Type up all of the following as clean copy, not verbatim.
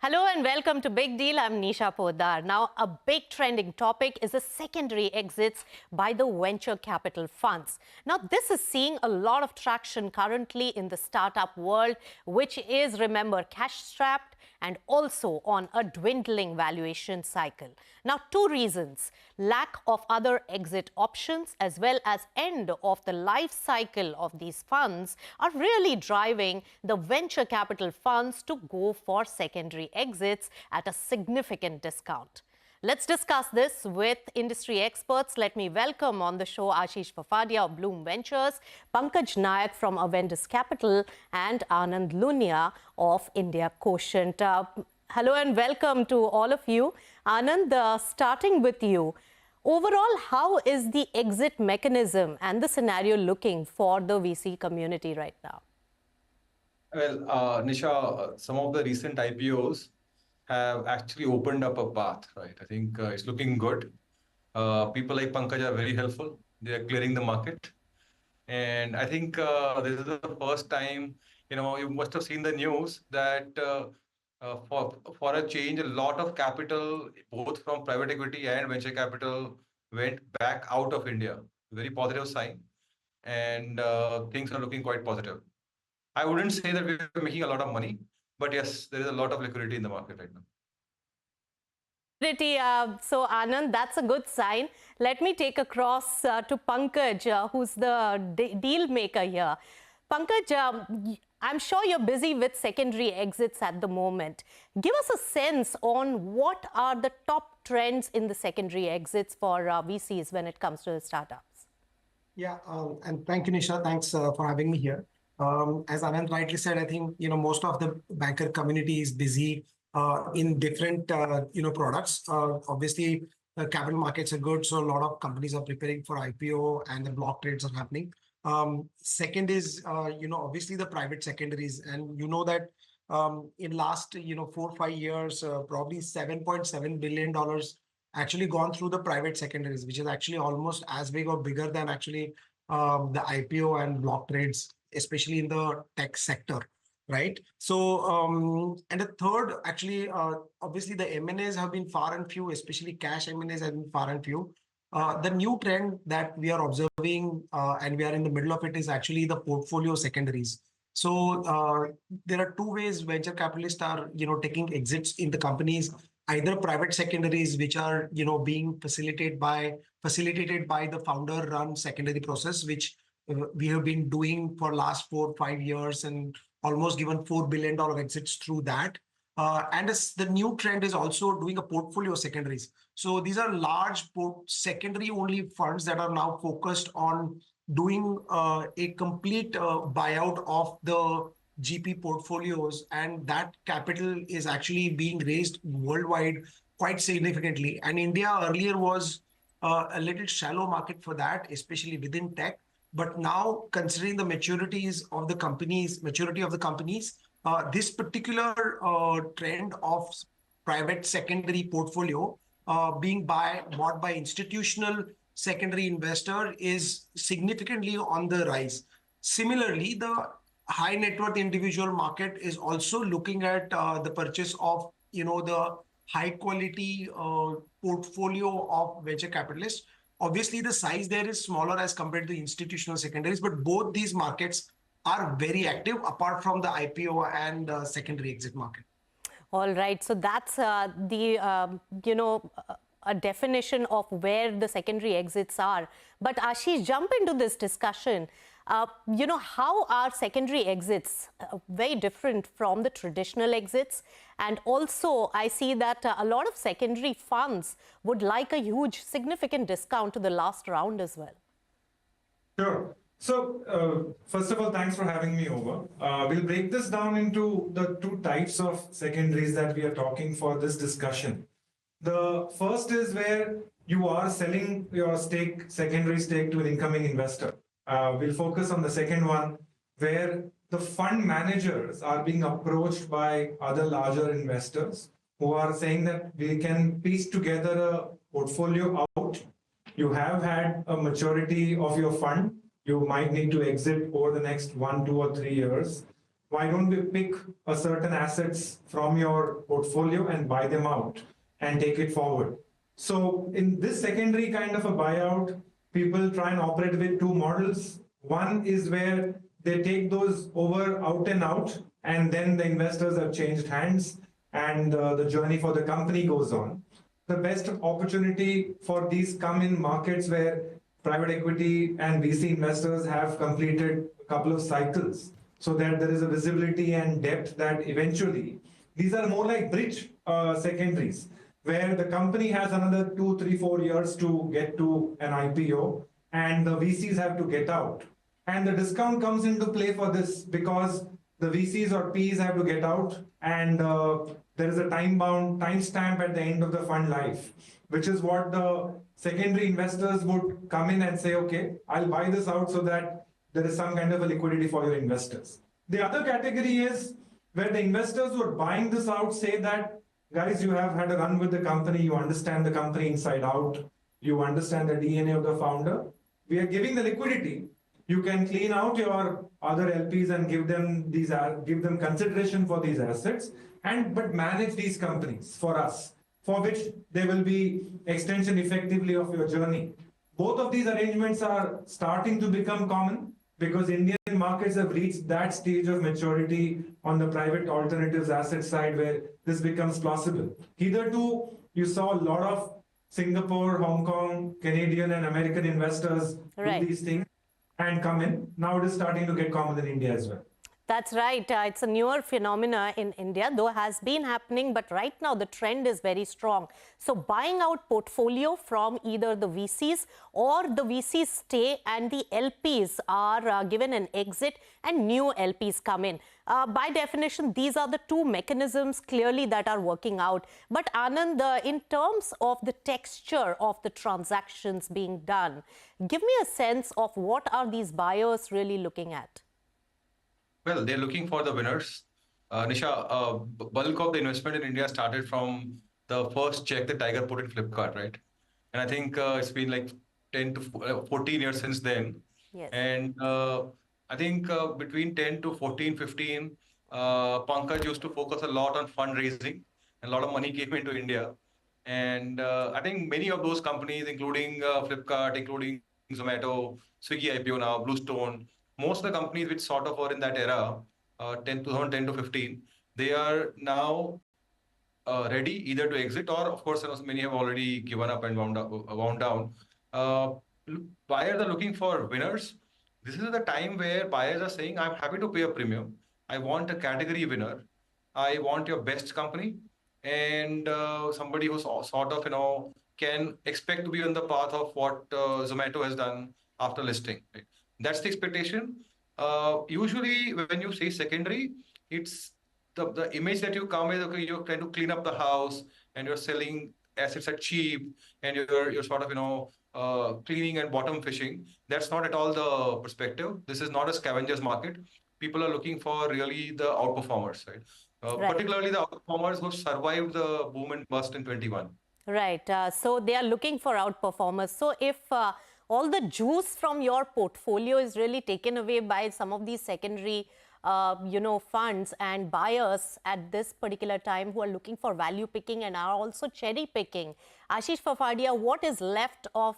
Hello and welcome to Big Deal. I'm Nisha Poddar. Now, a big trending topic is the secondary exits by the venture capital funds. Now, this is seeing a lot of traction currently in the startup world, which is, remember, cash-strapped and also on a dwindling valuation cycle. Now, two reasons: lack of other exit options as well as end of the life cycle of these funds are really driving the venture capital funds to go for secondary exits at a significant discount. Let's discuss this with industry experts. Let me welcome on the show Ashish Fafadia of Blume Ventures, Pankaj Naik from Avendus Capital, and Anand Lunia of India Quotient. Hello and welcome to all of you. Anand, starting with you. Overall, how is the exit mechanism and the scenario looking for the VC community right now? Well, Nisha, some of the recent IPOs have actually opened up a path, right? I think it's looking good. People like Pankaj are very helpful. They are clearing the market. And I think this is the first time, you must have seen the news that for a change, a lot of capital, both from private equity and venture capital, went back out of India. Very positive sign. And things are looking quite positive. I wouldn't say that we're making a lot of money, but yes, there is a lot of liquidity in the market right now. So Anand, that's a good sign. Let me take across to Pankaj, who's the deal maker here. Pankaj, I'm sure you're busy with secondary exits at the moment. Give us a sense on what are the top trends in the secondary exits for VCs when it comes to the startups. Yeah, and thank you, Nisha. Thanks for having me here. As Anand rightly said, I think most of the banker community is busy in different products. Obviously, capital markets are good, so a lot of companies are preparing for IPO and the block trades are happening. Second is obviously the private secondaries, and that in last 4 or 5 years, probably $7.7 billion actually gone through the private secondaries, which is actually almost as big or bigger than actually the IPO and block trades, especially in the tech sector, right? So, and the third, actually, obviously the M&As have been far and few, especially cash M&As have been far and few. The new trend that we are observing and we are in the middle of it is actually the portfolio secondaries. So there are two ways venture capitalists are, taking exits in the companies. Either private secondaries, which are being facilitated by the founder-run secondary process, which we have been doing for last 4 or 5 years and almost given $4 billion exits through that. And the new trend is also doing a portfolio secondaries. So these are large secondary only funds that are now focused on doing a complete buyout of the GP portfolios, and that capital is actually being raised worldwide quite significantly. And India earlier was a little shallow market for that, especially within tech. But now, considering the maturity of the companies, this particular trend of private secondary portfolio being bought by institutional secondary investor is significantly on the rise. Similarly, the high net worth individual market is also looking at the purchase of the high quality portfolio of venture capitalists. Obviously, the size there is smaller as compared to the institutional secondaries, but both these markets are very active apart from the IPO and secondary exit market. All right, so that's a definition of where the secondary exits are. But Ashish, jump into this discussion. How are secondary exits very different from the traditional exits? And also, I see that a lot of secondary funds would like a huge, significant discount to the last round as well. Sure. So, first of all, thanks for having me over. We'll break this down into the two types of secondaries that we are talking for this discussion. The first is where you are selling your secondary stake to an incoming investor. We'll focus on the second one, where the fund managers are being approached by other larger investors who are saying that we can piece together a portfolio out. You have had a maturity of your fund. You might need to exit over the next 1, 2, or 3 years. why don't we pick a certain assets from your portfolio and buy them out and take it forward? So in this secondary kind of a buyout, people try and operate with two models. One is where they take those over out and out, and then the investors have changed hands and the journey for the company goes on. The best opportunity for these come in markets where private equity and VC investors have completed a couple of cycles, so that there is a visibility and depth that eventually these are more like bridge secondaries, where the company has another 2, 3, 4 years to get to an IPO and the VCs have to get out. And the discount comes into play for this because the VCs or Ps have to get out, and there is a time stamp at the end of the fund life, which is what the secondary investors would come in and say, okay, I'll buy this out so that there is some kind of a liquidity for your investors. The other category is where the investors who are buying this out say that, guys, you have had a run with the company, you understand the company inside out, you understand the DNA of the founder. We are giving the liquidity. You can clean out your other LPs and give them consideration for these assets, but manage these companies for us, for which there will be extension effectively of your journey. Both of these arrangements are starting to become common because Indian markets have reached that stage of maturity on the private alternatives asset side where this becomes plausible. Hitherto, you saw a lot of Singapore, Hong Kong, Canadian and American investors do these things and come in. Now it is starting to get common in India as well. That's right. It's a newer phenomena in India, though has been happening, but right now the trend is very strong. So buying out portfolio from either the VCs or the VCs stay and the LPs are given an exit and new LPs come in. By definition, these are the two mechanisms clearly that are working out. But Anand, in terms of the texture of the transactions being done, give me a sense of what are these buyers really looking at? Well, they're looking for the winners. Nisha, bulk of the investment in India started from the first check that Tiger put in Flipkart, right? And I think it's been like 10 to 14 years since then. Yes. And I think between 10 to 14, 15, Pankaj used to focus a lot on fundraising, and a lot of money came into India. And I think many of those companies, including Flipkart, including Zomato, Swiggy IPO now, Bluestone, most of the companies which sort of were in that era, 2010 to 15, they are now ready either to exit or, of course, many have already given up and wound down. Buyers are looking for winners. This is the time where buyers are saying, I'm happy to pay a premium. I want a category winner. I want your best company and somebody who's sort of, can expect to be on the path of what Zomato has done after listing. Right? That's the expectation. Usually when you say secondary, it's the image that you come with, okay, you're trying to clean up the house and you're selling assets at cheap and you're sort of, cleaning and bottom fishing. That's not at all the perspective. This is not a scavenger's market. People are looking for really the outperformers, right? Particularly the outperformers who survived the boom and bust in 21. Right. So they are looking for outperformers. So if all the juice from your portfolio is really taken away by some of these secondary, funds and buyers at this particular time who are looking for value picking and are also cherry picking. Ashish, Fafadia, what is left of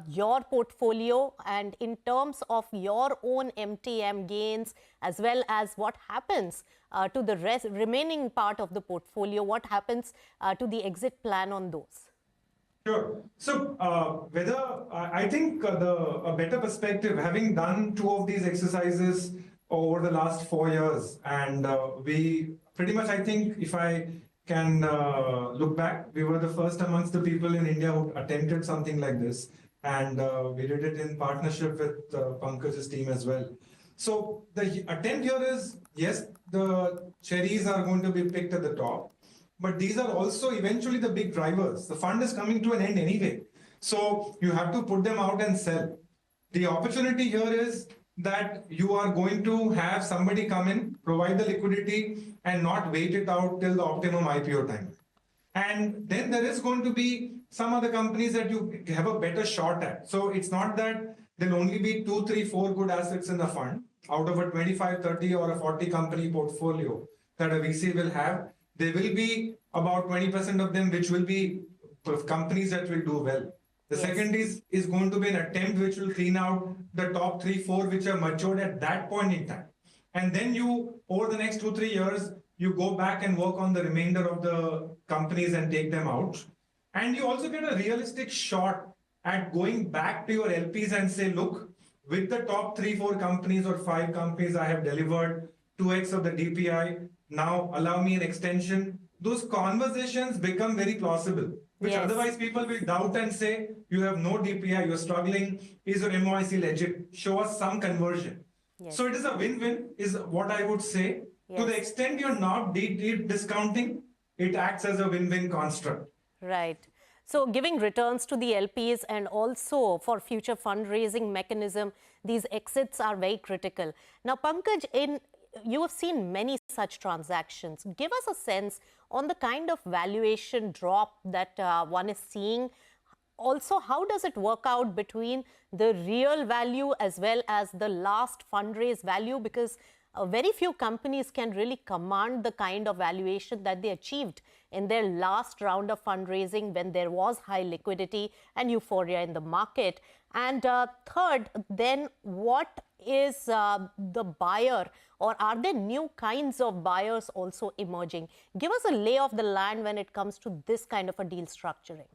your portfolio, and in terms of your own MTM gains, as well as what happens to the remaining part of the portfolio, what happens to the exit plan on those? Sure. So I think a better perspective, having done two of these exercises over the last 4 years, and we pretty much, I think, if I can look back, we were the first amongst the people in India who attempted something like this, and we did it in partnership with Pankaj's team as well. So the attempt here is, yes, the cherries are going to be picked at the top, but these are also eventually the big drivers. The fund is coming to an end anyway. So you have to put them out and sell. The opportunity here is that you are going to have somebody come in, provide the liquidity, and not wait it out till the optimum IPO time. And then there is going to be some other companies that you have a better shot at. So it's not that there'll only be 2, 3, 4 good assets in the fund out of a 25, 30 or a 40 company portfolio that a VC will have. There will be about 20% of them which will be companies that will do well. The second is going to be an attempt which will clean out the top 3, 4 which are matured at that point in time. And then you, over the next 2, 3 years, you go back and work on the remainder of the companies and take them out. And you also get a realistic shot at going back to your LPs and say, look, with the top 3, 4 companies or 5 companies, I have delivered 2x of the DPI. Now allow me an extension. Those conversations become very plausible, which otherwise people will doubt and say, you have no DPI, you're struggling. Is your MOIC legit? Show us some conversion. So it is a win-win, is what I would say. To the extent you're not deep discounting, it acts as a win-win construct. Right. So giving returns to the LPs and also for future fundraising mechanism, these exits are very critical. Now, Pankaj, you have seen many such transactions. Give us a sense on the kind of valuation drop that one is seeing. Also, how does it work out between the real value as well as the last fundraise value? Because very few companies can really command the kind of valuation that they achieved in their last round of fundraising when there was high liquidity and euphoria in the market. And third, then what is the buyer, or are there new kinds of buyers also emerging? Give us a lay of the land when it comes to this kind of a deal structuring.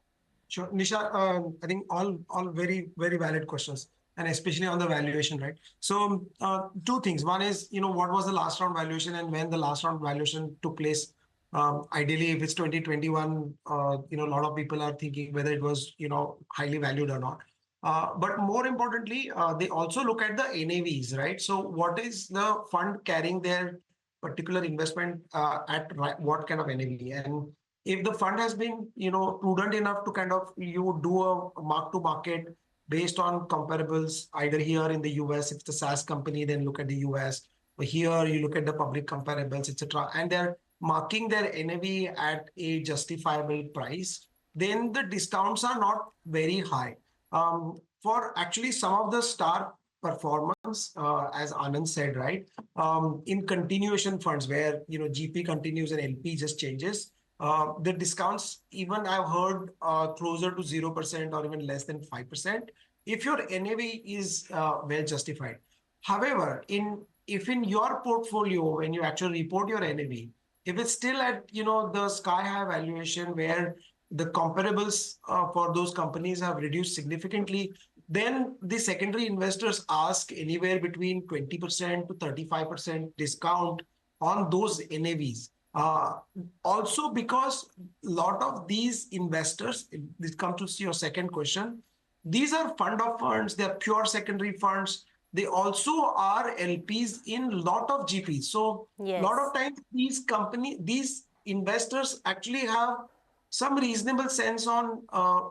Sure, Nisha, I think all very, very valid questions, and especially on the valuation, right? So 2 things. One is, what was the last round valuation and when the last round valuation took place? Ideally, if it's 2021, a lot of people are thinking whether it was, highly valued or not. But more importantly, they also look at the NAVs, right? So what is the fund carrying their particular investment at what kind of NAV? And if the fund has been, prudent enough to kind of, you do a mark to market based on comparables, either here in the US, if it's a SaaS company, then look at the US, or here you look at the public comparables, etc. And they're marking their NAV at a justifiable price, then the discounts are not very high. For actually some of the star performance, as Anand said, right, in continuation funds where, GP continues and LP just changes, the discounts, even I've heard closer to 0% or even less than 5%, if your NAV is well justified. However, if in your portfolio, when you actually report your NAV, if it's still at the sky high valuation where the comparables for those companies have reduced significantly, then the secondary investors ask anywhere between 20% to 35% discount on those NAVs. Also, because a lot of these investors, this comes to your second question, these are fund of funds, they're pure secondary funds. They also are LPs in a lot of GPs. So a lot of times these investors actually have some reasonable sense on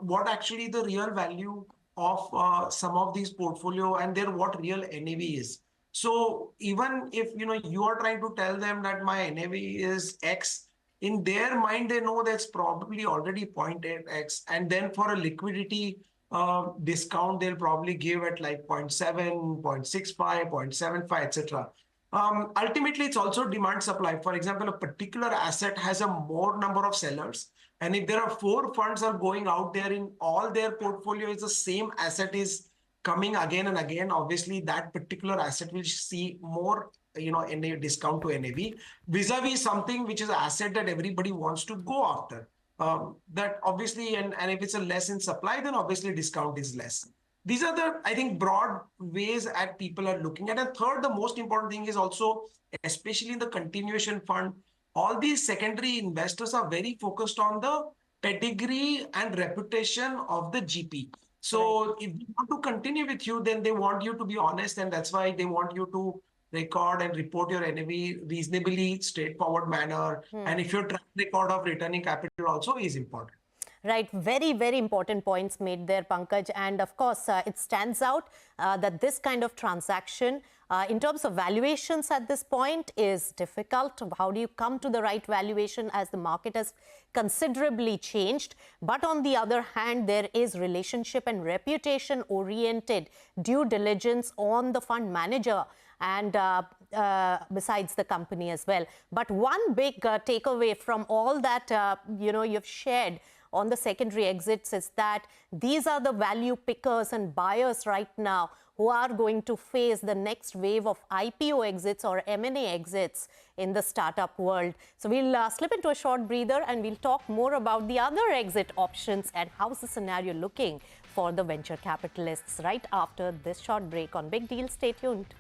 what actually the real value of some of these portfolio and their what real NAV is. So even if you are trying to tell them that my NAV is X, in their mind they know that's probably already 0.8X, and then for a liquidity discount they'll probably give it like 0.7, 0.65, 0.75, etc. Ultimately, it's also demand supply. For example, a particular asset has a more number of sellers, and if there are 4 funds are going out there in all their portfolios, the same asset is coming again and again, obviously that particular asset will see more, NAV discount to NAV vis-a-vis something which is an asset that everybody wants to go after. That obviously, and if it's a less in supply, then obviously discount is less. These are the, I think, broad ways that people are looking at. And third, the most important thing is also, especially in the continuation fund, all these secondary investors are very focused on the pedigree and reputation of the GP. So if they want to continue with you, then they want you to be honest, and that's why they want you to record and report your NAV reasonably straightforward manner. And if your track record of returning capital also is important. Right, very, very important points made there, Pankaj. And of course, it stands out that this kind of transaction, in terms of valuations at this point, is difficult. How do you come to the right valuation as the market has considerably changed? But on the other hand, there is relationship and reputation-oriented due diligence on the fund manager and besides the company as well. But one big takeaway from all that you've shared on the secondary exits is that these are the value pickers and buyers right now who are going to face the next wave of IPO exits or M&A exits in the startup world. So we'll slip into a short breather and we'll talk more about the other exit options and how's the scenario looking for the venture capitalists right after this short break on Big Deal. Stay tuned.